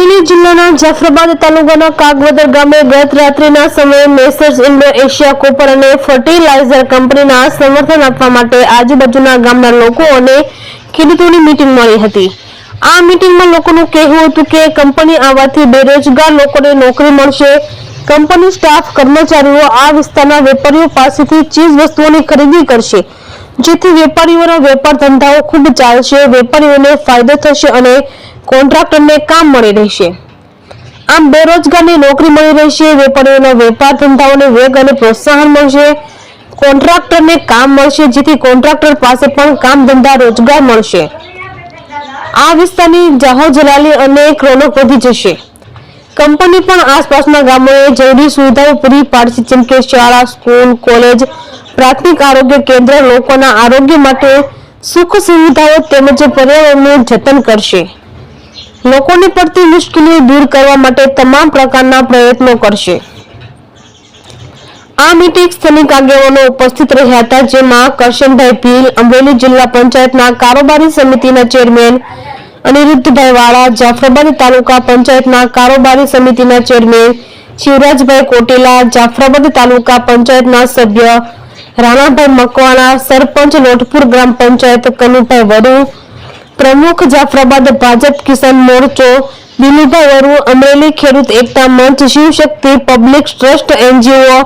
અમરેલી જિલ્લાના જાફરાબાદ તાલુકાના કાગવદર ગામે ગત રાત્રિના સમયે મેસર્સ ઇન્ડો એશિયા કોપર અને ફર્ટિલાઇઝર કંપનીના સમર્થન આપવા માટે આજુબાજુના ગામના લોકો અને ખેડૂતોની મીટિંગ મળી હતી। આ મીટિંગમાં લોકોનું કહેવું હતું કે કંપની આવવાથી બેરોજગાર લોકોને નોકરી મળશે। કંપની સ્ટાફ કર્મચારીઓ આ વિસ્તારના વેપારીઓ પાસેથી ચીજ વસ્તુઓની ખરીદી કરશે, જેથી વેપારીઓના વેપાર ધંધાઓ ખૂબ ચાલશે, વેપારીઓને ફાયદો થશે અને કોન્ટ્રાક્ટરને કામ મળી રહેશે। આમ બેરોજગારની નોકરી મળી રહેશે, વેપારીઓના વેપાર ધંધાઓને વેગ અને પ્રોત્સાહન મળશે, કોન્ટ્રાક્ટરને કામ મળશે, જેથી કોન્ટ્રાક્ટર પાસે પણ કામ ધંધા રોજગાર મળશે। આ વિસ્તારની જાહોજલાલી અને રોનક વધી જશે। કંપની પણ આસપાસના ગામોએ જરૂરી સુવિધાઓ પૂરી પાડશે, જેમ કે શાળા, સ્કૂલ, કોલેજ, પ્રાથમિક આરોગ્ય કેન્દ્ર, લોકોના આરોગ્ય માટે સુખ સુવિધાઓ તેમજ પર્યાવરણનું જતન કરશે। લોકોની પડતી મુશ્કેલીઓ દૂર કરવા માટે તમામ પ્રકારના પ્રયત્નો કરશે। આ મીટિંગ સ્થાનિક આગેવાનો ઉપસ્થિત રહ્યા હતા, જેમાં કરશનભાઈ ભીલ, અમરેલી જિલ્લા પંચાયતના કારોબારી સમિતિના ચેરમેન અનિરુદ્ધભાઈ વાળા, જાફરાબાદ તાલુકા પંચાયતના કારોબારી સમિતિના ચેરમેન શિવરાજભાઈ કોટેલા, જાફરાબાદ તાલુકા પંચાયતના સભ્ય રાણાભાઈ મકવાણા, સરપંચ લોટપુર ગ્રામ પંચાયત કનુભાઈ વરુ, પ્રમુખ જાફરાબાદ ભાજપ કિસાન મોરચો Dilubhai વરુ, Amreli Khedut Ekta Manch, Shivshakti public trust, NGO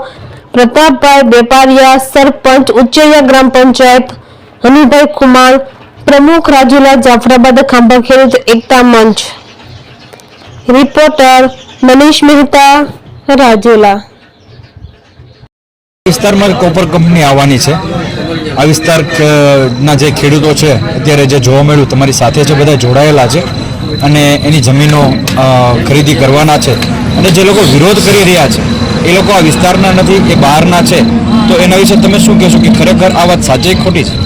Pratapbhai Bepariya, sarpanch Uchchaiya Gram Panchayat Hanibhai Khuman, પ્રમુખ રાજુલા જાફરાબાદ ખાંભા ખેડૂત એકતા મંચ। રિપોર્ટર મનીષ મહેતા, રાજુલા। વિસ્તારમાં કોપર કંપની આવવાની છે। આ વિસ્તારના જે ખેડૂતો છે અત્યારે જે જોવા મળ્યું તમારી સાથે છે, બધા જોડાયેલા છે અને એની જમીનો ખરીદી કરવાના છે, અને જે લોકો વિરોધ કરી રહ્યા છે એ લોકો આ વિસ્તારના નથી, એ બહારના છે। તો એના વિશે તમે શું કહેશો કે ખરેખર આ વાત સાચી ખોટી છે?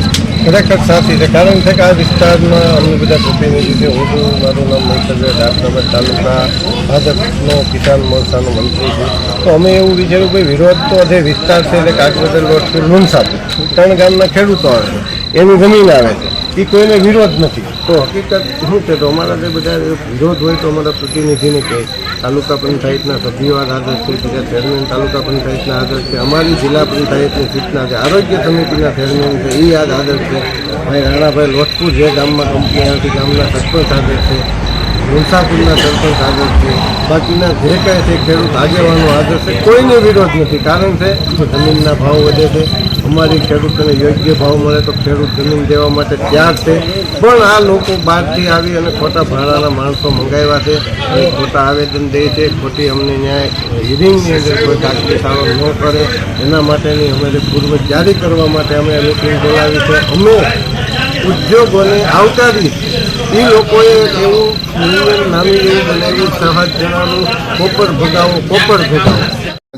ખરેખર સાચી છે, કારણ છે કે આ વિસ્તારના અમને બધા પ્રતિનિધિ છે। હું મારું નામ મહીસર જાફરાબાદ તાલુકા ભાજપનો કિસાન મોરચાનો મંત્રી છું। તો અમે એવું વિચાર્યું કે વિરોધ તો જે વિસ્તાર છે એટલે કાગવદર, લોટપુર, મુનસાપુર 3 ગામના ખેડૂતો આવે છે, એની જમીન આવે છે, એ કોઈને વિરોધ નથી। તો હકીકત શું છે, તો અમારા જે બધા વિરોધ હોય તો અમારા પ્રતિનિધિને કહે, તાલુકા પંચાયતના સભ્યો હાજર છે, બીજા ચેરમેન તાલુકા પંચાયતના હાજર છે, અમારી જિલ્લા પંચાયતની સૂચના છે, આરોગ્ય સમિતિના ચેરમેન છે એ હાજર છે, ભાઈ રાણાભાઈ લોટપુર જે ગામમાં કંપની આવતી ગામના સરપંચ હાજર છે, મુનસાપુરના સરપંચ હાજર છે, બાકીના જે કાંઈ છે ખેડૂત આગેવાનો હાજર છે, કોઈને વિરોધ નથી। કારણ છે જમીનના ભાવ વધે છે, અમારી ખેડૂતોને યોગ્ય ભાવ મળે તો ખેડૂત જમીન દેવા માટે તૈયાર છે, પણ આ લોકો બહારથી આવી અને ખોટા ભાડાના માણસો મંગાવ્યા છે અને ખોટા આવેદન દે છે, ખોટી અમને ન્યાય હિયરિંગની અંદર કોઈ કાગળિયાઓ ન કરે એના માટેની અમારી પૂર્વ તૈયારી કરવા માટે અમે મીટિંગ બોલાવી છે। અમે ઉદ્યોગોને આવકારી, એ લોકોએ એવું નાનું એવું બનાવ્યું 7 જણાનું કોપર ભગાવો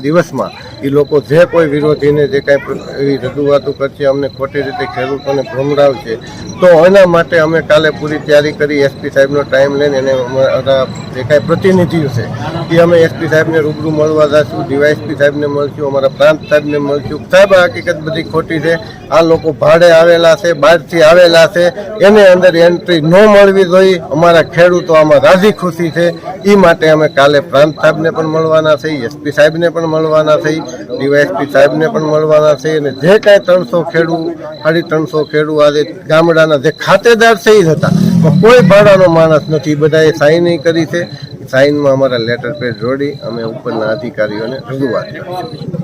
દિવસમાં એ લોકો જે કોઈ વિરોધીને જે કાંઈ એવી રજૂઆતો કરશે, અમને ખોટી રીતે ખેડૂતોને ભ્રમરાવશે, તો એના માટે અમે કાલે પૂરી તૈયારી કરી। એસપી સાહેબનો ટાઈમ લઈને એને અમારા જે કાંઈ પ્રતિનિધિઓ છે એ અમે એસપી સાહેબને રૂબરૂ મળવા જઈશું, ડીવાયએસપી સાહેબને મળશું, અમારા પ્રાંત સાહેબને મળશું। સાહેબ આ હકીકત બધી ખોટી છે, આ લોકો ભાડે આવેલા છે, બહારથી આવેલા છે, એને અંદર એન્ટ્રી ન મળવી જોઈએ। અમારા ખેડૂતો આમાં રાજી ખુશી છે, એ માટે અમે કાલે પ્રાંત સાહેબને પણ મળવાના છે, એસપી સાહેબને પણ મળવાના છે, ડીવાયએસપી સાહેબને પણ મળવાના છે, અને જે કાંઈ 300 ખેડૂત 350 ખેડૂત આજે ગામડાના જે ખાતેદાર છે એ હતા, કોઈ ભાડાનો માણસ નથી, બધાએ સાઇન કરી છે। સાઇનમાં અમારા લેટર પેડ જોડી અમે ઉપરના અધિકારીઓને રજૂઆત કરીશું।